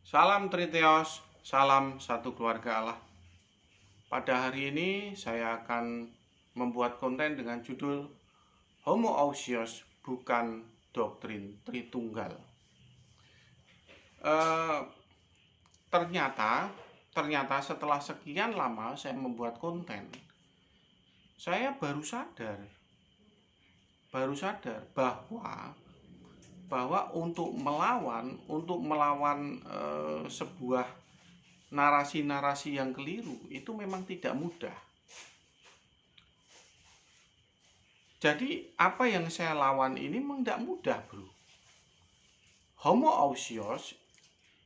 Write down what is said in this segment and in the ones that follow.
Salam Triteos, salam satu keluarga Allah. Pada hari ini saya akan membuat konten dengan judul Homoousios bukan doktrin Tritunggal. Eh, ternyata setelah sekian lama saya membuat konten, saya baru sadar bahwa untuk melawan sebuah narasi-narasi yang keliru itu memang tidak mudah. Jadi apa yang saya lawan ini memang tidak mudah, bro. Homoousios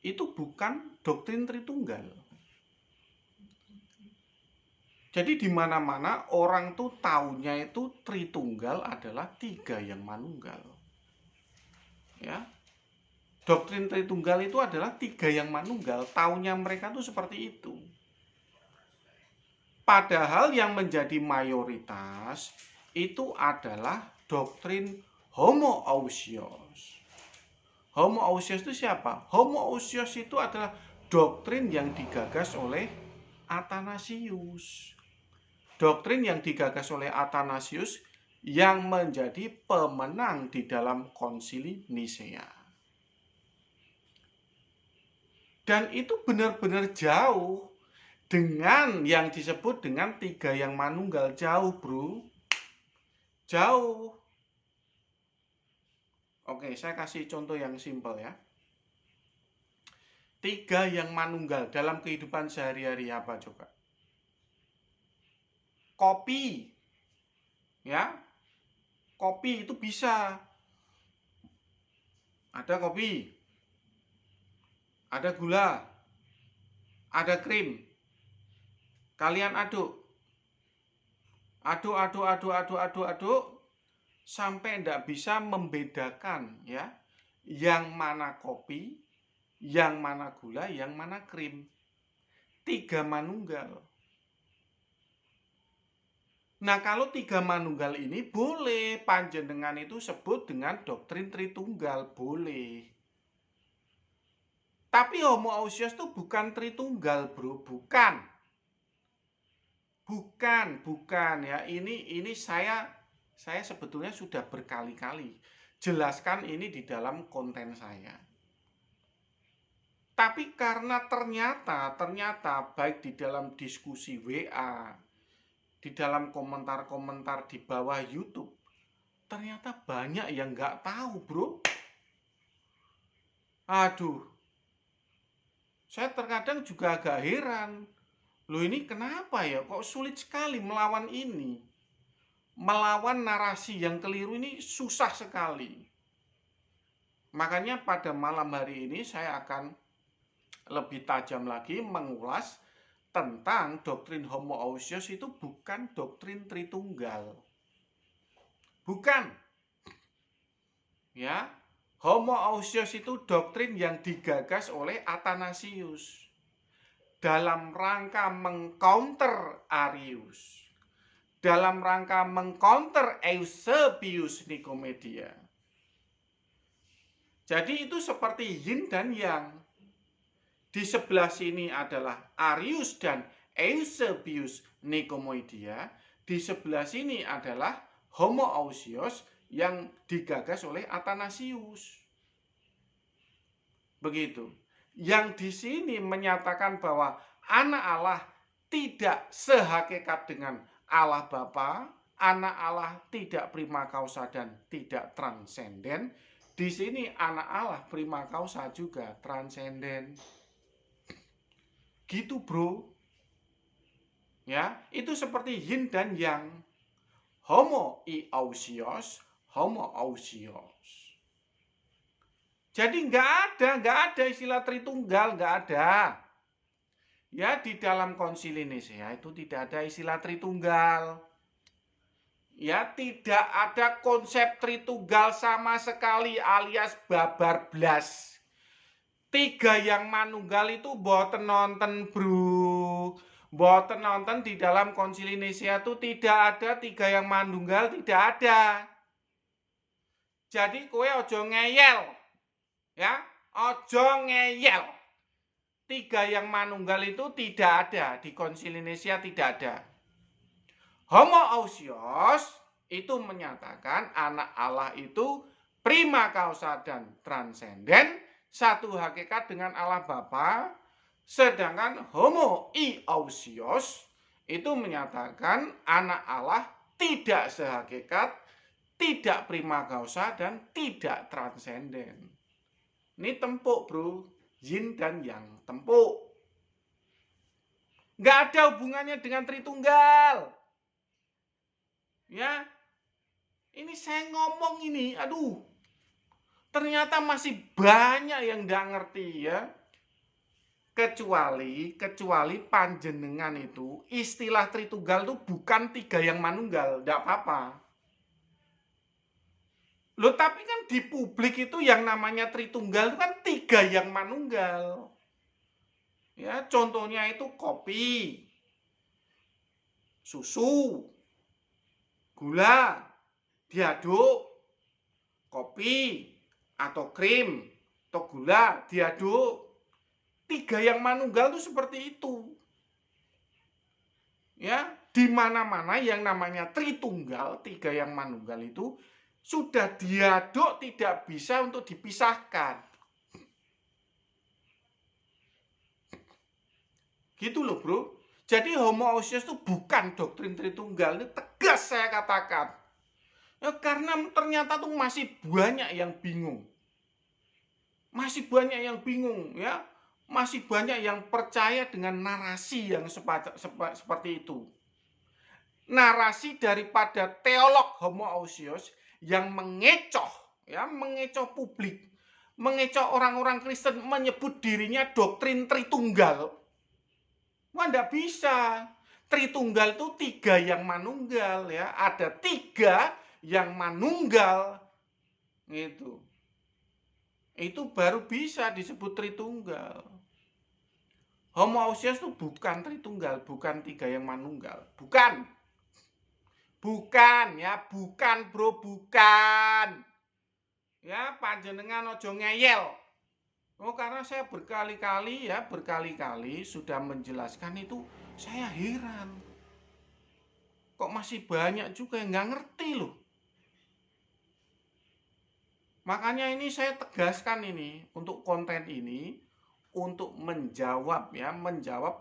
itu bukan doktrin Tritunggal. Jadi di mana-mana orang tuh taunya itu Tritunggal adalah tiga yang manunggal. Ya, doktrin Tritunggal itu adalah tiga yang manunggal. Taunya mereka tuh seperti itu. Padahal yang menjadi mayoritas itu adalah doktrin Homoousios. Homoousios itu siapa? Homoousios itu adalah doktrin yang digagas oleh Athanasius. Doktrin yang digagas oleh Athanasius yang menjadi pemenang di dalam konsili Nisea. Dan itu benar-benar jauh dengan yang disebut dengan tiga yang manunggal. Jauh, bro. Jauh. Oke, saya kasih contoh yang simpel ya. Tiga yang manunggal dalam kehidupan sehari-hari apa coba? Kopi. Ya. Kopi itu bisa. Ada kopi. Ada gula. Ada krim. Kalian aduk. Aduk sampai tidak bisa membedakan ya, yang mana kopi, yang mana gula, yang mana krim. Tiga manunggal. Nah, kalau tiga manunggal ini boleh panjenengan itu sebut dengan doktrin Tritunggal, boleh. Tapi Homoousios itu bukan Tritunggal, bro, bukan ya. Ini saya sebetulnya sudah berkali-kali jelaskan ini di dalam konten saya. Tapi karena ternyata baik di dalam diskusi WA, di dalam komentar-komentar di bawah YouTube, ternyata banyak yang nggak tahu, bro. Aduh, saya terkadang juga agak heran. Loh, ini kenapa ya? Kok sulit sekali melawan ini? Melawan narasi yang keliru ini susah sekali. Makanya pada malam hari ini saya akan lebih tajam lagi mengulas tentang doktrin Homoousios itu bukan doktrin Tritunggal. Bukan. Ya, Homoousios itu doktrin yang digagas oleh Athanasius dalam rangka mengcounter Arius, dalam rangka mengcounter Eusebius Nikomedia. Jadi itu seperti yin dan yang. Di sebelah sini adalah Arius dan Eusebius Nikomedia. Di sebelah sini adalah Homoousios yang digagas oleh Athanasius. Begitu. Yang di sini menyatakan bahwa anak Allah tidak sehakikat dengan Allah Bapa, anak Allah tidak prima causa dan tidak transenden. Di sini anak Allah prima causa juga transenden. Gitu, bro. Ya, itu seperti yin dan yang. Homoousios, Homoousios. Jadi nggak ada istilah Tritunggal, nggak ada. Ya, di dalam konsili Nisea itu tidak ada istilah Tritunggal. Ya, tidak ada konsep Tritunggal sama sekali alias babar blas. Tiga yang manunggal itu boten nonton, bro. Boten nonton di dalam konsili Nisea itu tidak ada tiga yang manunggal, tidak ada. Jadi kowe ojo ngeyel. Ya, ojo ngeyel. Tiga yang manunggal itu tidak ada di Konsili Nicea, tidak ada. Homoousios itu menyatakan anak Allah itu prima causa dan transenden, satu hakikat dengan Allah Bapa. Sedangkan homoiousios itu menyatakan anak Allah tidak sehakikat, tidak prima causa, dan tidak transenden. Ini tempuk bro, yin dan yang, tempuk. Nggak ada hubungannya dengan Tritunggal. Ya, ini saya ngomong ini, aduh, ternyata masih banyak yang nggak ngerti ya. Kecuali panjenengan itu istilah Tritunggal itu bukan tiga yang manunggal, nggak apa-apa. Loh, tapi kan di publik itu yang namanya Tritunggal itu kan tiga yang manunggal. Ya, contohnya itu kopi, susu, gula, diaduk, kopi, atau krim, atau gula, diaduk. Tiga yang manunggal itu seperti itu. Ya, di mana-mana yang namanya Tritunggal, tiga yang manunggal itu sudah diaduk, tidak bisa untuk dipisahkan. Gitu loh bro. Jadi homoousios itu bukan doktrin Tritunggal, ini tegas saya katakan. Ya, karena ternyata tuh masih banyak yang bingung. Masih banyak yang bingung ya. Masih banyak yang percaya dengan narasi yang seperti itu. Narasi daripada teolog homoousios yang mengecoh publik, mengecoh orang-orang Kristen menyebut dirinya doktrin Tritunggal. Wah, enggak bisa. Tritunggal itu tiga yang manunggal ya. Ada tiga yang manunggal. Gitu. Itu baru bisa disebut Tritunggal. Homoousios itu bukan Tritunggal, bukan tiga yang manunggal. Bukan. Bukan ya, bukan bro, bukan. Ya, panjenengan ojo ngeyel. Oh, karena saya berkali-kali sudah menjelaskan itu, saya heran. Kok masih banyak juga yang nggak ngerti loh. Makanya ini saya tegaskan ini untuk konten ini untuk menjawab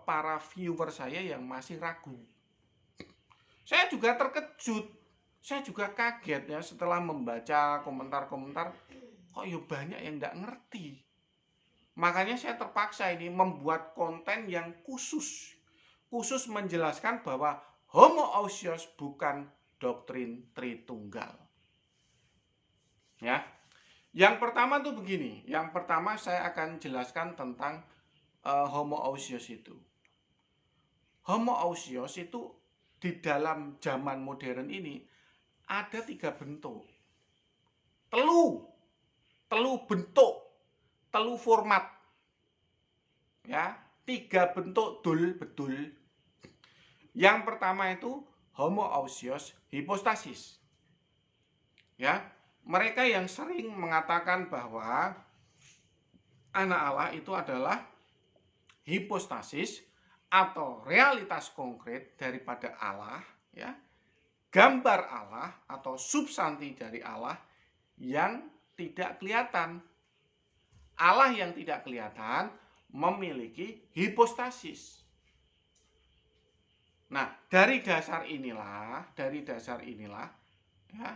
para viewer saya yang masih ragu. Saya juga terkejut, saya juga kaget ya setelah membaca komentar-komentar, kok ya banyak yang nggak ngerti. Makanya saya terpaksa ini membuat konten yang khusus menjelaskan bahwa homoousios bukan doktrin Tritunggal. Ya, yang pertama tuh begini. Yang pertama saya akan jelaskan tentang homoousios itu. Homoousios itu di dalam zaman modern ini ada tiga bentuk. Telu bentuk, telu format. Ya, tiga bentuk betul. Yang pertama itu homoousios hipostasis. Ya, mereka yang sering mengatakan bahwa anak Allah itu adalah hipostasis atau realitas konkret daripada Allah, ya, gambar Allah atau substansi dari Allah yang tidak kelihatan. Allah yang tidak kelihatan memiliki hipostasis. Nah, dari dasar inilah ya,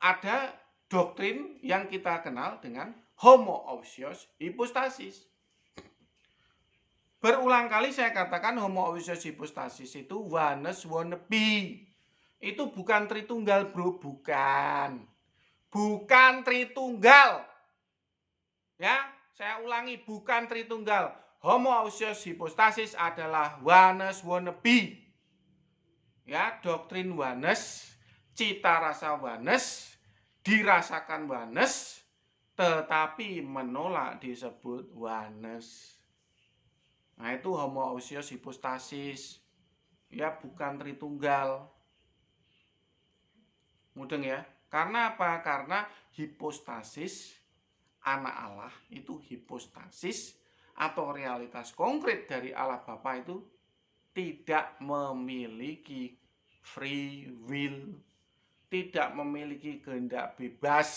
ada doktrin yang kita kenal dengan homoousios hipostasis. Berulang kali saya katakan homoousios hipostasis itu oneness wannabe. Itu bukan Tritunggal bro, bukan. Bukan Tritunggal. Ya, saya ulangi, bukan Tritunggal. Homoousios hipostasis adalah oneness wannabe. Ya, doktrin oneness, cita rasa oneness, dirasakan oneness, tetapi menolak disebut oneness. Nah, itu homoousios hipostasis. Ya, bukan Tritunggal. Mudeng ya. Karena apa? Karena hipostasis anak Allah itu hipostasis atau realitas konkret dari Allah Bapa itu tidak memiliki free will, tidak memiliki kehendak bebas.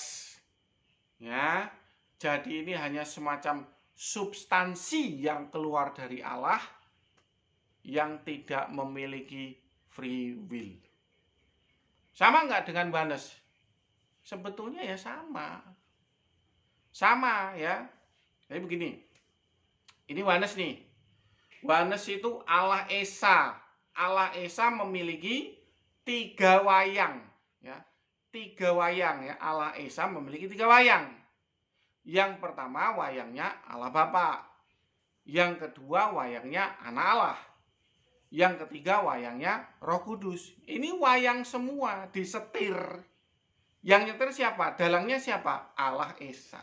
Ya, jadi ini hanya semacam substansi yang keluar dari Allah yang tidak memiliki free will. Sama nggak dengan oneness? Sebetulnya ya sama. Sama ya. Jadi begini. Ini oneness nih. Oneness itu Allah Esa. Allah Esa memiliki 3 wayang. Ya. 3 wayang ya. Allah Esa memiliki 3 wayang. Yang pertama wayangnya Allah Bapa. Yang kedua wayangnya Anak Allah. Yang ketiga wayangnya Roh Kudus. Ini wayang semua disetir. Yang nyetir siapa? Dalangnya siapa? Allah Esa.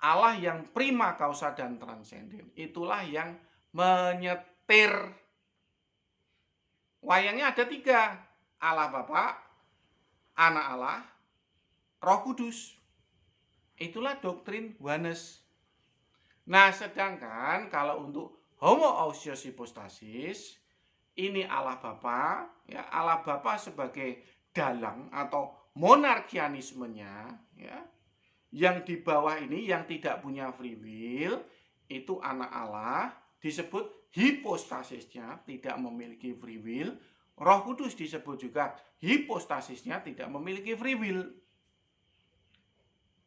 Allah yang prima causa dan transenden. Itulah yang menyetir. Wayangnya ada 3. Allah Bapa, Anak Allah, Roh Kudus. Itulah doktrin oneness. Nah, sedangkan kalau untuk homoousios hypostasis, ini Allah Bapa, ya, Allah Bapa sebagai dalang atau monarkianismenya, ya, yang di bawah ini yang tidak punya free will, itu Anak Allah, disebut hipostasisnya tidak memiliki free will. Roh Kudus disebut juga hipostasisnya tidak memiliki free will.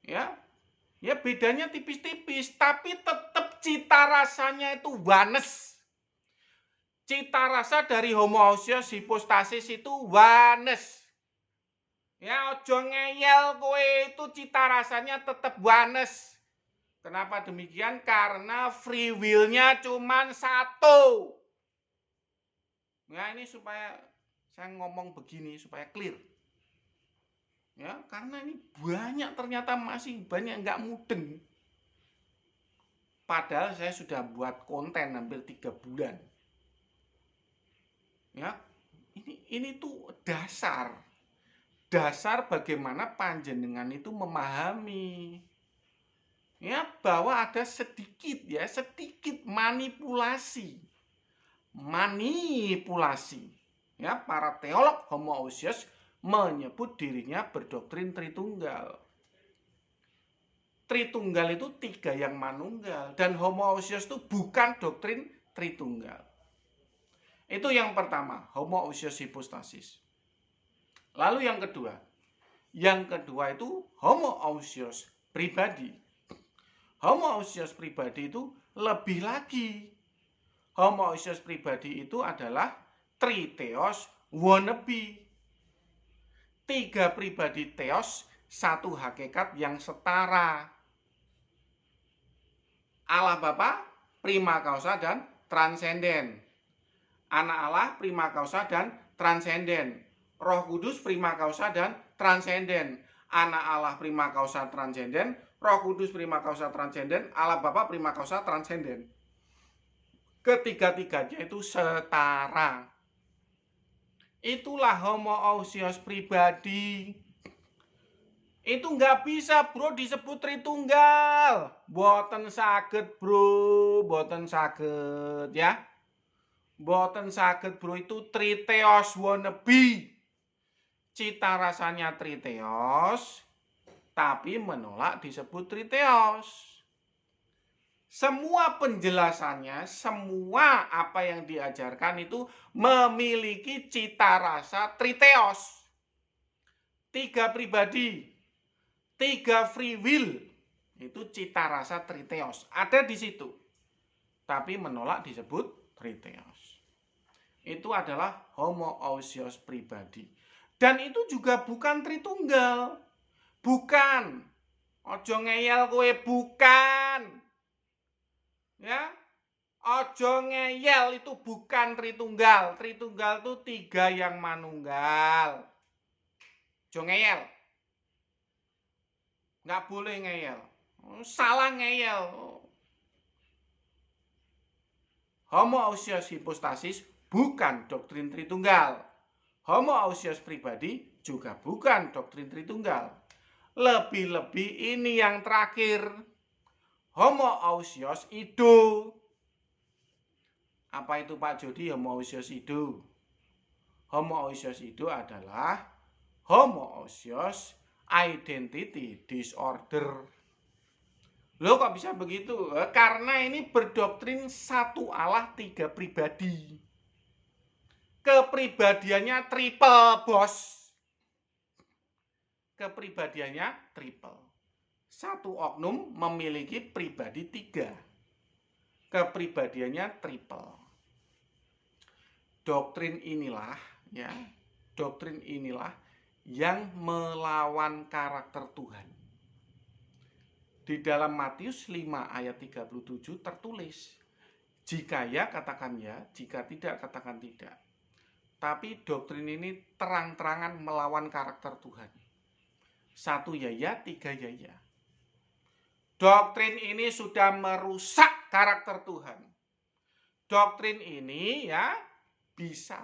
Ya, ya bedanya tipis-tipis, tapi tetap cita rasanya itu oneness. Cita rasa dari homoousios hypostasis itu oneness. Ya, ojo ngeyel kowe, itu cita rasanya tetap oneness. Kenapa demikian? Karena free will-nya cuma 1. Ya, ini supaya saya ngomong begini supaya clear. Ya, karena ini banyak, ternyata masih banyak nggak mudeng. Padahal saya sudah buat konten hampir 3 bulan. Ya, ini tuh dasar bagaimana panjenengan itu memahami, ya, bahwa ada sedikit manipulasi, ya, para teolog homoousios menyebut dirinya berdoktrin Tritunggal. Tritunggal itu 3 yang manunggal, dan homoousios itu bukan doktrin Tritunggal. Itu yang pertama, homoousios hypostasis. Lalu yang kedua itu homoousios pribadi. Homoousios pribadi itu lebih lagi. Homoousios pribadi itu adalah triteos wannabe. 3 pribadi theos, 1 hakikat yang setara. Allah Bapa, prima causa dan transenden. Anak Allah, prima causa dan transenden. Roh Kudus, prima causa dan transenden. Anak Allah, prima causa transenden. Roh Kudus, prima causa transenden. Allah Bapa, prima causa transenden. Ketiga-tiganya itu setara. Itulah homoousios pribadi. Itu nggak bisa, bro, disebut Tritunggal. Boten saged, bro, boten saged, ya. Boten saged, bro, itu triteos wannabe. Cita rasanya triteos, tapi menolak disebut triteos. Semua penjelasannya, semua apa yang diajarkan itu memiliki cita rasa triteos. 3 pribadi, 3 free will, itu cita rasa triteos. Ada di situ, tapi menolak disebut triteos. Itu adalah homoousios pribadi. Dan itu juga bukan Tritunggal. Bukan. Ojo ngeyel kowe, bukan. Ya. Ojo ngeyel, itu bukan Tritunggal. Tritunggal itu 3 yang manunggal. Ojo ngeyel. Nggak boleh ngeyel. Salah ngeyel. Homoousios hypostasis bukan doktrin Tritunggal. Homoousios pribadi juga bukan doktrin Tritunggal. Lebih-lebih ini yang terakhir, homoousios ido. Apa itu Pak Jody homoousios ido? Homoousios ido adalah homoousios identity disorder. Loh kok bisa begitu? Karena ini berdoktrin satu Allah tiga pribadi. Kepribadiannya triple, bos. Kepribadiannya triple. Satu oknum memiliki pribadi tiga. Kepribadiannya triple. Doktrin inilah yang melawan karakter Tuhan. Di dalam Matius 5 ayat 37 tertulis, jika ya katakan ya, jika tidak katakan tidak. Tapi doktrin ini terang-terangan melawan karakter Tuhan. Satu ya, tiga ya. Doktrin ini sudah merusak karakter Tuhan. Doktrin ini bisa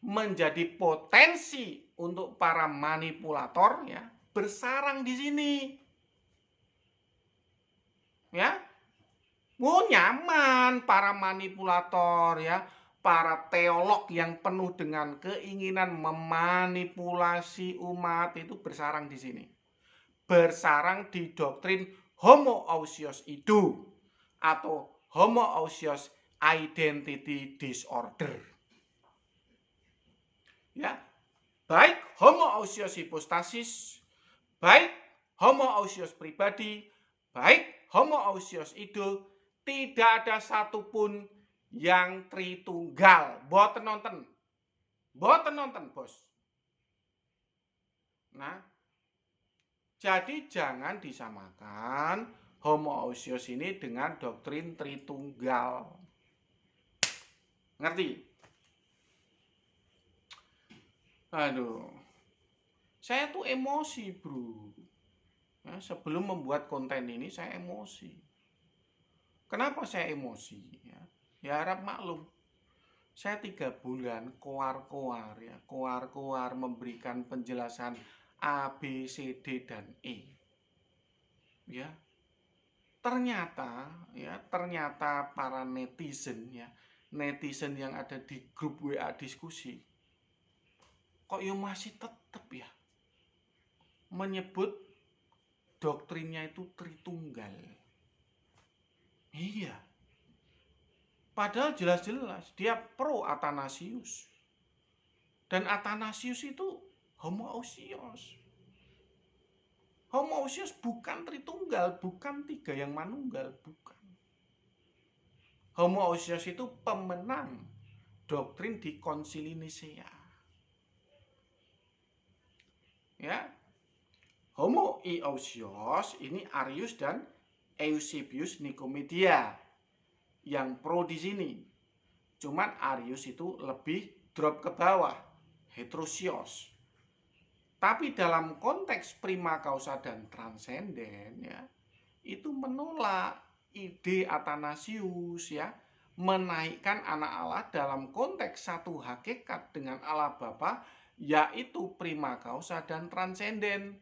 menjadi potensi untuk para manipulator bersarang di sini. Nyaman para manipulator para teolog yang penuh dengan keinginan memanipulasi umat itu bersarang di sini. Bersarang di doktrin homoousios ido atau homoousios identity disorder. Baik homoousios hipostasis, baik homoousios pribadi, baik homoousios ido, tidak ada satupun yang tritunggal. Boten nonton bos. Jadi jangan disamakan homoousios ini dengan doktrin tritunggal. Ngerti? Aduh, saya tuh emosi bro. Sebelum membuat konten ini saya emosi. Kenapa saya emosi? Ya harap maklum. Saya 3 bulan koar-koar memberikan penjelasan A, B, C, D, dan E. Ternyata para netizen yang ada di grup WA diskusi kok masih tetap menyebut doktrinnya itu Tritunggal. Iya. Padahal jelas-jelas dia pro Athanasius. Dan Athanasius itu homoousios. Homoousios bukan Tritunggal, bukan 3 yang manunggal, bukan. Homoousios itu pemenang doktrin di Konsili Nisea. Homoousios ini Arius dan Eusebius Nikomedia yang pro di sini. Cuman Arius itu lebih drop ke bawah, heterosios. Tapi dalam konteks prima causa dan transenden itu menolak ide Athanasius menaikkan anak Allah dalam konteks satu hakikat dengan Allah Bapa, yaitu prima causa dan transenden.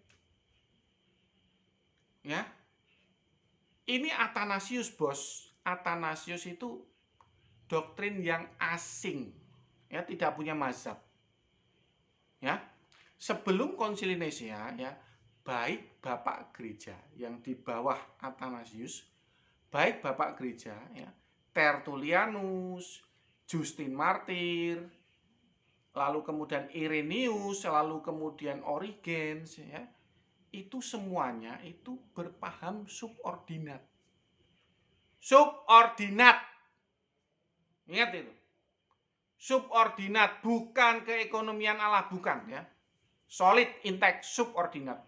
Ini Athanasius bos. Athanasius itu doktrin yang asing, tidak punya mazhab. Sebelum Konsili Nisea baik Bapak Gereja yang di bawah Athanasius, baik Bapak Gereja Tertullianus, Justin Martir, lalu kemudian Irenaeus, lalu kemudian Origen, itu semuanya itu berpaham subordinat. Subordinat. Ingat itu. Subordinat, bukan keekonomian Allah, bukan Solid, intact, subordinat.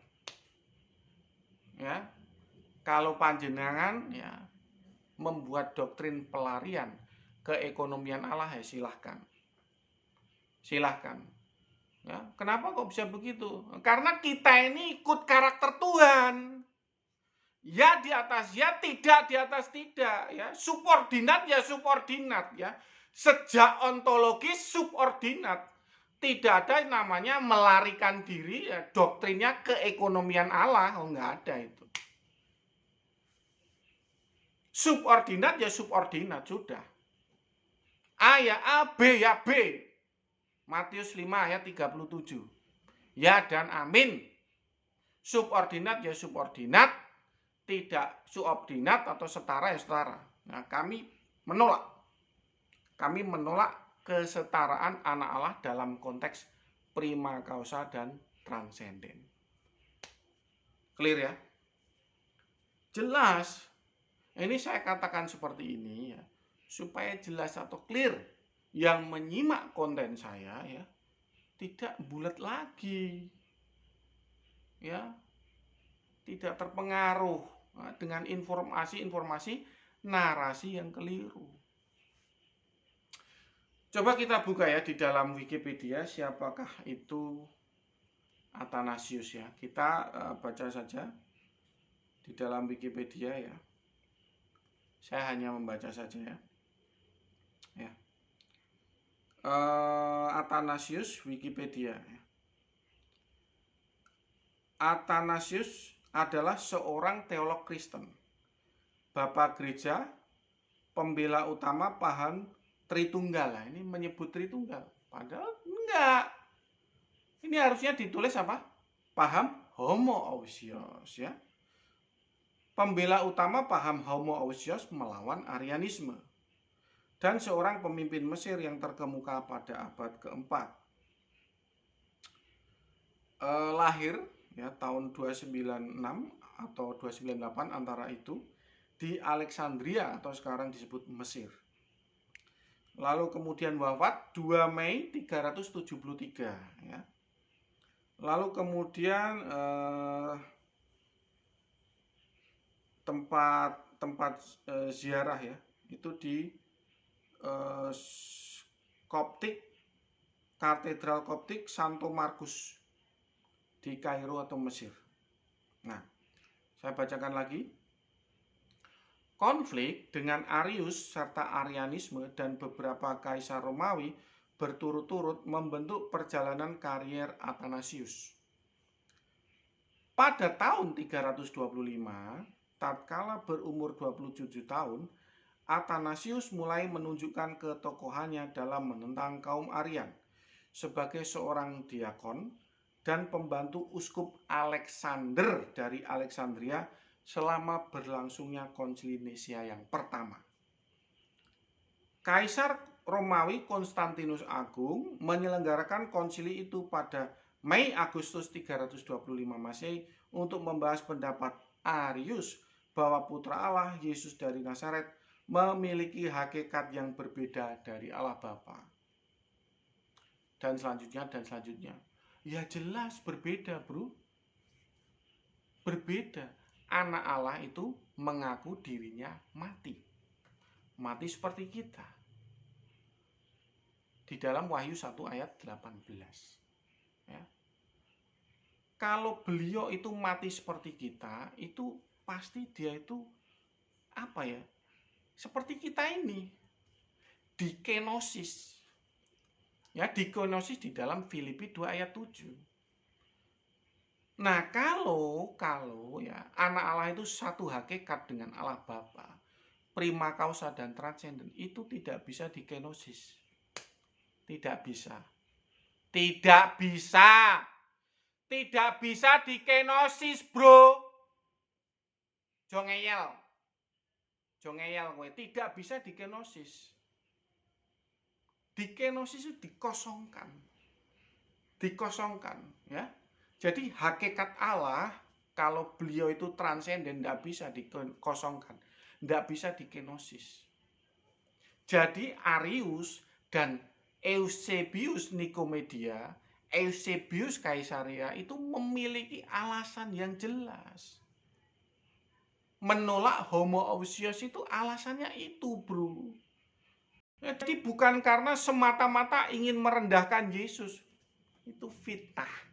Kalau panjenengan membuat doktrin pelarian keekonomian Allah silahkan. Kenapa kok bisa begitu? Karena kita ini ikut karakter Tuhan. Ya di atas ya, tidak di atas tidak Subordinat subordinat Sejak ontologis subordinat. Tidak ada namanya melarikan diri doktrinnya keekonomian Allah. Enggak ada itu. Subordinat ya subordinat, sudah. A ya A, B ya B. Matius 5 ayat 37. Ya dan amin. Subordinat ya subordinat, tidak subordinat atau setara ya setara. Nah, kami menolak. Kami menolak kesetaraan anak Allah dalam konteks prima causa dan transenden. Clear ya? Jelas. Ini saya katakan seperti ini ya, supaya jelas atau clear. Yang menyimak konten saya ya, tidak bulat lagi. Ya, tidak terpengaruh dengan informasi-informasi narasi yang keliru. Coba kita buka ya di dalam Wikipedia, siapakah itu Athanasius ya. Kita baca saja di dalam Wikipedia ya. Saya hanya membaca saja ya. Ya. Athanasius Wikipedia. Athanasius adalah seorang teolog Kristen, Bapak Gereja, pembela utama paham Tritunggal. Nah, ini menyebut Tritunggal, padahal enggak. Ini harusnya ditulis apa? Paham homoousios ya. Pembela utama paham homoousios melawan Arianisme, dan seorang pemimpin Mesir yang terkemuka pada abad keempat. Lahir ya tahun 296 atau 298 antara itu di Alexandria atau sekarang disebut Mesir. Lalu kemudian wafat 2 Mei 373 ya. Lalu kemudian tempat ziarah ya, itu di Koptik, Katedral Koptik Santo Markus di Kairo atau Mesir. Nah, saya bacakan lagi. Konflik dengan Arius serta Arianisme dan beberapa kaisar Romawi berturut-turut membentuk perjalanan karier Athanasius. Pada tahun 325, tatkala berumur 27 tahun, Athanasius mulai menunjukkan ketokohannya dalam menentang kaum Arian sebagai seorang diakon dan pembantu uskup Alexander dari Alexandria selama berlangsungnya konsili Nisia yang pertama. Kaisar Romawi Konstantinus Agung menyelenggarakan konsili itu pada Mei-Agustus 325 Masehi untuk membahas pendapat Arius bahwa putra Allah Yesus dari Nazaret memiliki hakikat yang berbeda dari Allah Bapa. Dan selanjutnya. Ya jelas berbeda, bro. Berbeda. Anak Allah itu mengaku dirinya mati. Mati seperti kita. Di dalam Wahyu 1 ayat 18. Ya. Kalau beliau itu mati seperti kita, itu pasti dia itu apa ya? Seperti kita ini. Dikenosis. Ya, dikenosis di dalam Filipi 2 ayat 7. Nah, kalau ya anak Allah itu satu hakikat dengan Allah Bapa, prima causa dan transenden, itu tidak bisa dikenosis. Tidak bisa. Tidak bisa. Tidak bisa dikenosis, bro. Jongeyel gue, tidak bisa dikenosis. Dikenosis itu dikosongkan, ya. Jadi hakikat Allah, kalau beliau itu transenden, tidak bisa dikosongkan, tidak bisa dikenosis. Jadi Arius dan Eusebius Nikomedia, Eusebius Kaisaria itu memiliki alasan yang jelas. Menolak homoousios itu alasannya itu, bro. Jadi bukan karena semata-mata ingin merendahkan Yesus. Itu fitnah.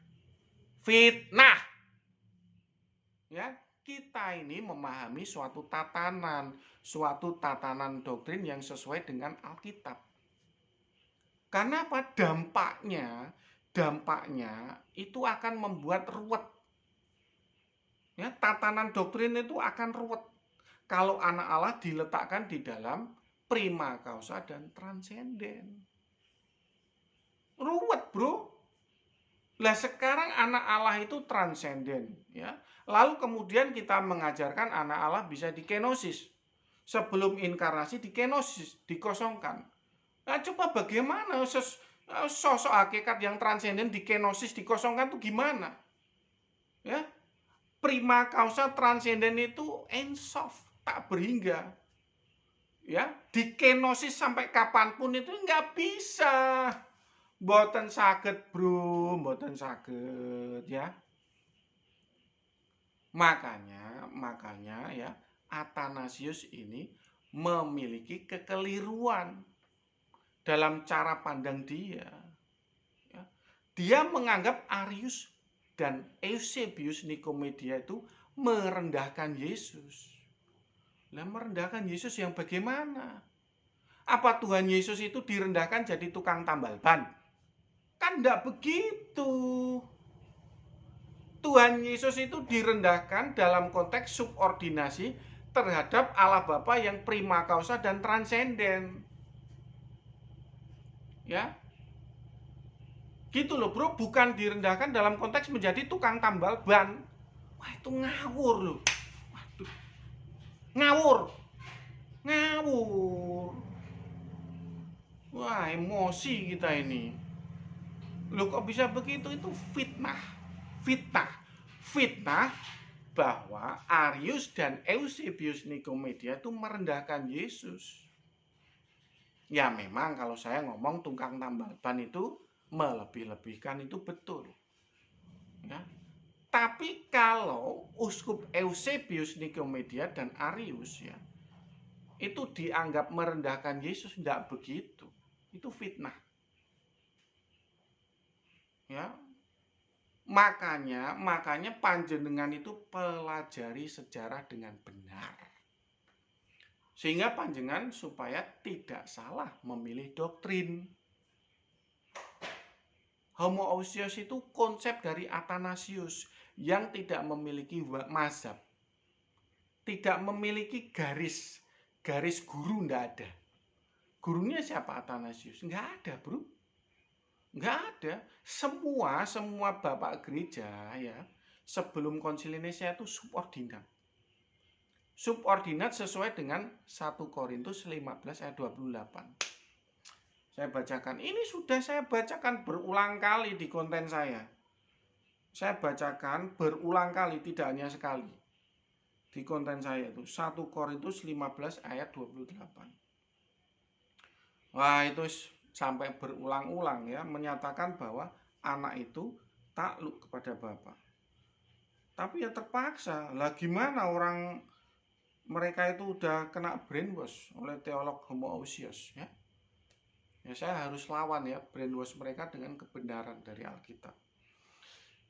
Ya, kita ini memahami suatu tatanan doktrin yang sesuai dengan Alkitab. Karena apa? Dampaknya itu akan membuat ruwet. Ya, tatanan doktrin itu akan ruwet. kalau anak Allah diletakkan di dalam prima causa dan transenden. Ruwet, bro. Lah sekarang anak Allah itu transenden, ya. Lalu kemudian kita mengajarkan anak Allah bisa dikenosis. Sebelum inkarnasi dikenosis, dikosongkan. Nah, coba bagaimana sosok hakikat yang transenden dikenosis, dikosongkan itu gimana? Ya, prima causa transenden itu ensof, tak berhingga. Ya, dikenosis sampai kapanpun itu nggak bisa. Mboten saged, bro, mboten saged, ya. Makanya ya, Athanasius ini memiliki kekeliruan dalam cara pandang dia. Ya. Dia menganggap Arius dan Eusebius Nikomedia itu merendahkan Yesus. Nah, merendahkan Yesus yang bagaimana? Apa Tuhan Yesus itu direndahkan jadi tukang tambal ban? Kan enggak begitu. Tuhan Yesus itu direndahkan dalam konteks subordinasi terhadap Allah Bapa yang prima causa dan transenden. Ya. Gitu loh, bro, bukan direndahkan dalam konteks menjadi tukang tambal ban. Wah, itu ngawur loh. Waduh. Ngawur. Ngawur. Wah, emosi kita ini. Loh, kok bisa begitu? Itu fitnah. Fitnah bahwa Arius dan Eusebius Nikomedia itu merendahkan Yesus. Ya memang kalau saya ngomong tukang tambal ban itu melebih-lebihkan, itu betul. Ya. Tapi kalau Uskup Eusebius Nikomedia dan Arius ya, itu dianggap merendahkan Yesus, tidak begitu. Itu fitnah. Ya. Makanya panjenengan itu pelajari sejarah dengan benar. Sehingga panjenengan supaya tidak salah memilih doktrin. Homoousios itu konsep dari Athanasius yang tidak memiliki mazhab. Tidak memiliki garis guru, tidak ada. Gurunya siapa Athanasius? Nggak ada, bro. Nggak ada. Semua bapak gereja ya sebelum konsili Nisea itu subordinat. Subordinat sesuai dengan 1 Korintus 15 ayat 28. Saya bacakan. Ini sudah saya bacakan berulang kali di konten saya. Saya bacakan berulang kali, tidak hanya sekali. Di konten saya itu 1 Korintus 15 ayat 28. Wah, itu sampai berulang-ulang ya, menyatakan bahwa anak itu takluk kepada Bapa. Tapi ya terpaksa. Lah gimana orang mereka itu udah kena brainwash oleh teolog homoousios ya. Ya saya harus lawan ya brainwash mereka dengan kebenaran dari Alkitab.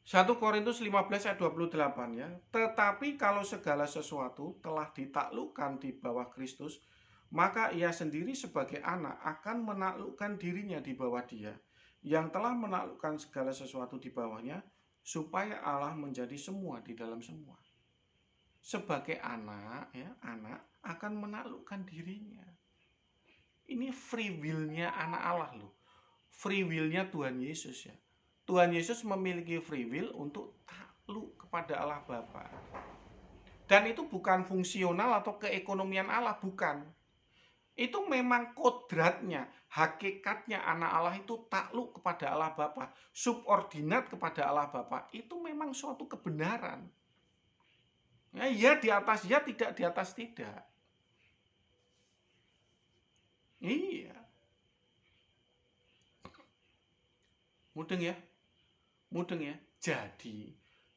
1 Korintus 15 ayat 28 ya. Tetapi kalau segala sesuatu telah ditaklukkan di bawah Kristus, maka ia sendiri sebagai anak akan menaklukkan dirinya di bawah Dia yang telah menaklukkan segala sesuatu di bawahnya, supaya Allah menjadi semua di dalam semua. Sebagai anak ya, anak akan menaklukkan dirinya. Ini free will-nya anak Allah loh. Free will-nya Tuhan Yesus ya. Tuhan Yesus memiliki free will untuk takluk kepada Allah Bapa. Dan itu bukan fungsional atau keekonomian Allah, bukan. Itu memang kodratnya, hakikatnya anak Allah itu takluk kepada Allah Bapa, subordinat kepada Allah Bapa. Itu memang suatu kebenaran. Ya di atas ya, tidak di atas tidak. Iya. Mudeng ya. Jadi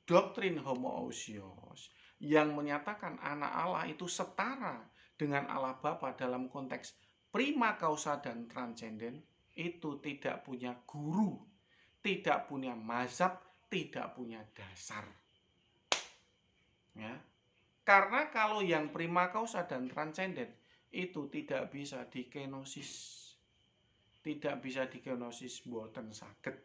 doktrin homoousios yang menyatakan anak Allah itu setara dengan Allah Bapa dalam konteks prima causa dan transenden itu tidak punya guru, tidak punya mazhab, tidak punya dasar. Ya. Karena kalau yang prima causa dan transenden itu tidak bisa dikenosis. Tidak bisa dikenosis, mboten saged.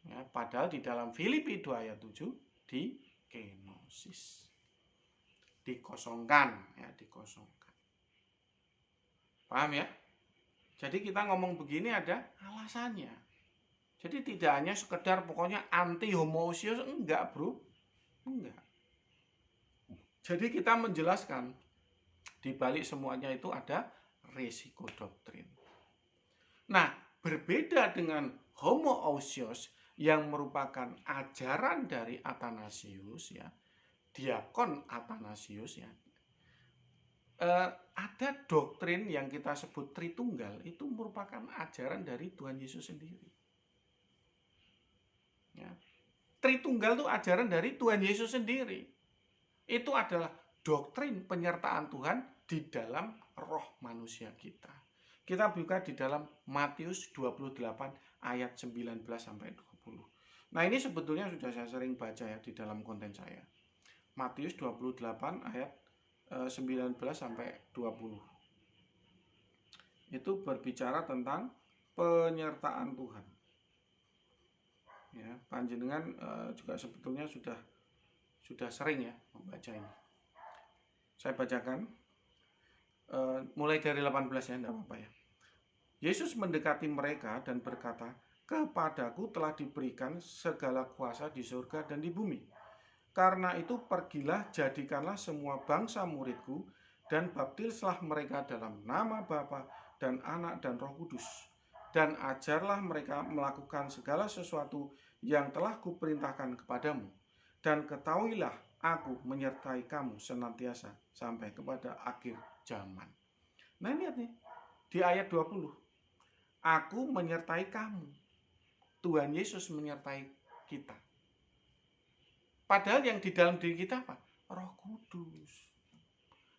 Ya, padahal di dalam Filipi 2 ayat 7 dikenosis. dikosongkan, ya, dikosongkan. Paham ya? Jadi kita ngomong begini ada alasannya. Jadi tidak hanya sekedar pokoknya anti homoousios, enggak bro, enggak. Jadi kita menjelaskan di balik semuanya itu ada resiko doktrin. Nah, berbeda dengan homoousios yang merupakan ajaran dari Athanasius, ya, diakon Athanasius, ya, ada doktrin yang kita sebut Tritunggal, itu merupakan ajaran dari Tuhan Yesus sendiri. Ya. Tritunggal itu ajaran dari Tuhan Yesus sendiri. Itu adalah doktrin penyertaan Tuhan di dalam roh manusia kita. Kita buka di dalam Matius 28 ayat 19 sampai 20. Nah, ini sebetulnya sudah saya sering baca ya di dalam konten saya. Matius 28 ayat 19 sampai 20. Itu berbicara tentang penyertaan Tuhan. Ya, panjenengan juga sebetulnya sudah sering ya membaca ini. Saya bacakan mulai dari 18 ya, enggak apa-apa ya. Yesus mendekati mereka dan berkata, "Kepadaku telah diberikan segala kuasa di surga dan di bumi. Karena itu pergilah, jadikanlah semua bangsa muridku, dan baptislah mereka dalam nama Bapa dan Anak dan Roh Kudus. Dan ajarlah mereka melakukan segala sesuatu yang telah kuperintahkan kepadamu. Dan ketahuilah, aku menyertai kamu senantiasa sampai kepada akhir zaman." Nah, lihat nih, di ayat 20. Aku menyertai kamu. Tuhan Yesus menyertai kita. Padahal yang di dalam diri kita apa? Roh Kudus.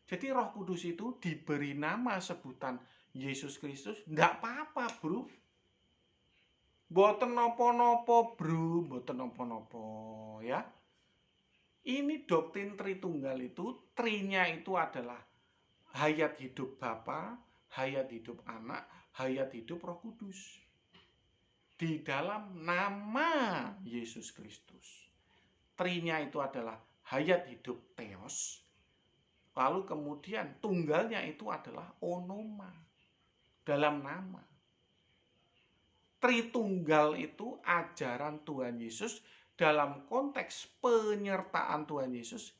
Jadi Roh Kudus itu diberi nama sebutan Yesus Kristus, enggak apa-apa, bro. Mboten napa-napa, bro, mboten napa-napa, ya. Ini doktrin Tritunggal itu, trinya itu adalah hayat hidup Bapa, hayat hidup Anak, hayat hidup Roh Kudus. Di dalam nama Yesus Kristus. Trinya itu adalah hayat hidup Theos. Lalu kemudian tunggalnya itu adalah onoma. Dalam nama. Tritunggal itu ajaran Tuhan Yesus dalam konteks penyertaan Tuhan Yesus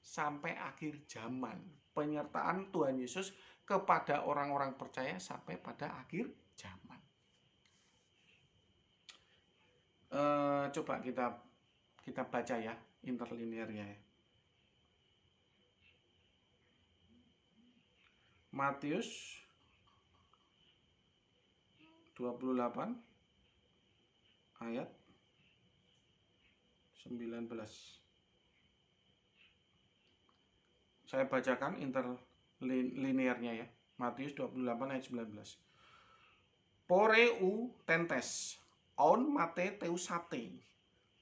sampai akhir zaman. Penyertaan Tuhan Yesus kepada orang-orang percaya sampai pada akhir zaman. Coba kita baca ya interlinearnya ya. Matius 28 ayat 19. Saya bacakan interlinearnya ya. Matius 28 ayat 19. Poreu tentes on mate teusate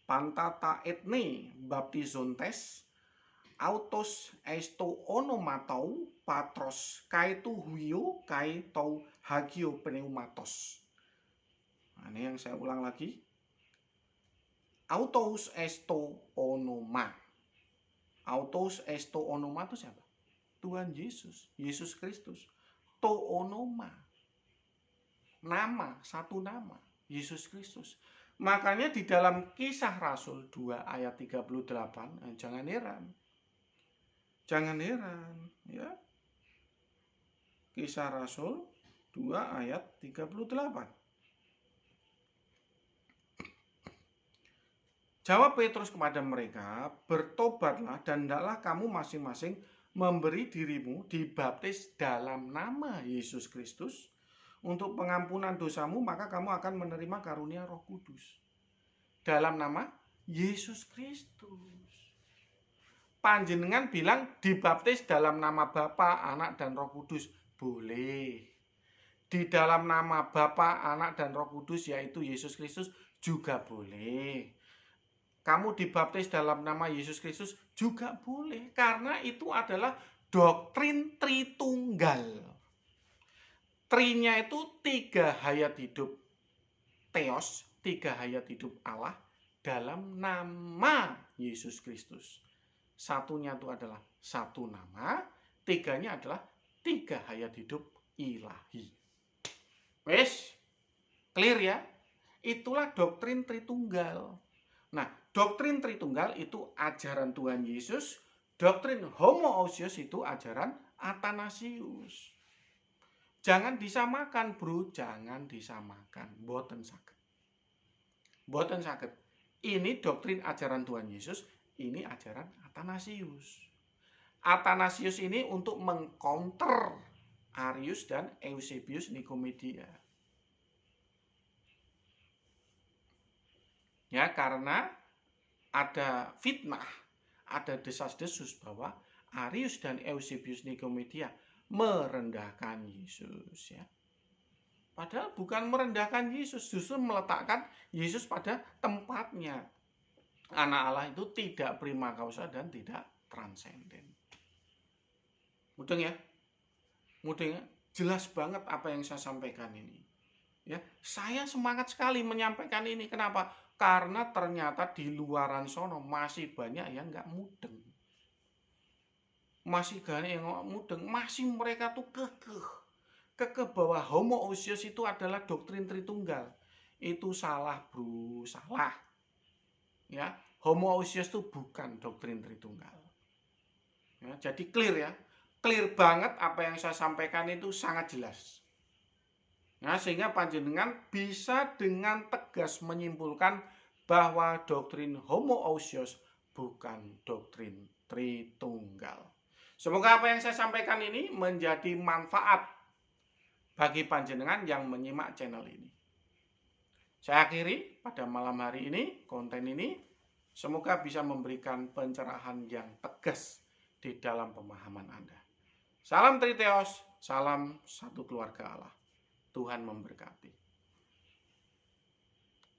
pantata etne baptizontes autos esto onomatou patros kaitu huio kaitou hagio pneumatos. Nah, ini yang saya ulang lagi. Autos esto onoma. Autos esto onoma itu siapa? Tuhan Yesus, Yesus Kristus. To onoma. Nama, satu nama, Yesus Kristus. Makanya di dalam Kisah Rasul 2 ayat 38, jangan heran. Jangan heran, ya. Kisah Rasul 2 ayat 38. Jawab Petrus kepada mereka, "Bertobatlah dan hendaklah kamu masing-masing memberi dirimu dibaptis dalam nama Yesus Kristus untuk pengampunan dosamu, maka kamu akan menerima karunia Roh Kudus." Dalam nama Yesus Kristus. Panjenengan bilang dibaptis dalam nama Bapa, Anak, dan Roh Kudus. Boleh. Di dalam nama Bapa, Anak, dan Roh Kudus, yaitu Yesus Kristus, juga boleh. Kamu dibaptis dalam nama Yesus Kristus juga boleh. Karena itu adalah doktrin Tritunggal. Trinya itu 3 hayat hidup Theos, 3 hayat hidup Allah dalam nama Yesus Kristus. satunya itu adalah satu nama, tiganya adalah tiga hayat hidup ilahi. Wes, clear ya? Itulah doktrin Tritunggal. Nah, doktrin Tritunggal itu ajaran Tuhan Yesus, doktrin Homoousios itu ajaran Athanasius. Jangan disamakan, bro, jangan disamakan. Boten saged. Boten saged. Ini doktrin ajaran Tuhan Yesus, ini ajaran Athanasius. Athanasius ini untuk mengcounter Arius dan Eusebius Nikomedia. Ya, karena ada fitnah, ada desas-desus bahwa Arius dan Eusebius Nikomedia merendahkan Yesus, ya. Padahal bukan merendahkan Yesus, justru meletakkan Yesus pada tempatnya. Anak Allah itu tidak prima causa dan tidak transenden. Mudeng ya? Mudeng ya? Jelas banget apa yang saya sampaikan ini. Ya, saya semangat sekali menyampaikan ini. Kenapa? Karena ternyata di luaran sono masih banyak yang nggak mudeng. Masih banyak yang nggak mudeng. Masih mereka tuh kekeh bahwa Homoousios itu adalah doktrin Tritunggal. Itu salah, bro, salah. Ya, Homoousios itu bukan doktrin Tritunggal. Ya, jadi clear ya, clear banget apa yang saya sampaikan itu sangat jelas. Nah, sehingga panjenengan bisa dengan tegas menyimpulkan bahwa doktrin Homoousios bukan doktrin Tritunggal. Semoga apa yang saya sampaikan ini menjadi manfaat bagi panjenengan yang menyimak channel ini. Saya akhiri pada malam hari ini konten ini. Semoga bisa memberikan pencerahan yang tegas di dalam pemahaman Anda. Salam Triteos, salam satu keluarga Allah. Tuhan memberkati.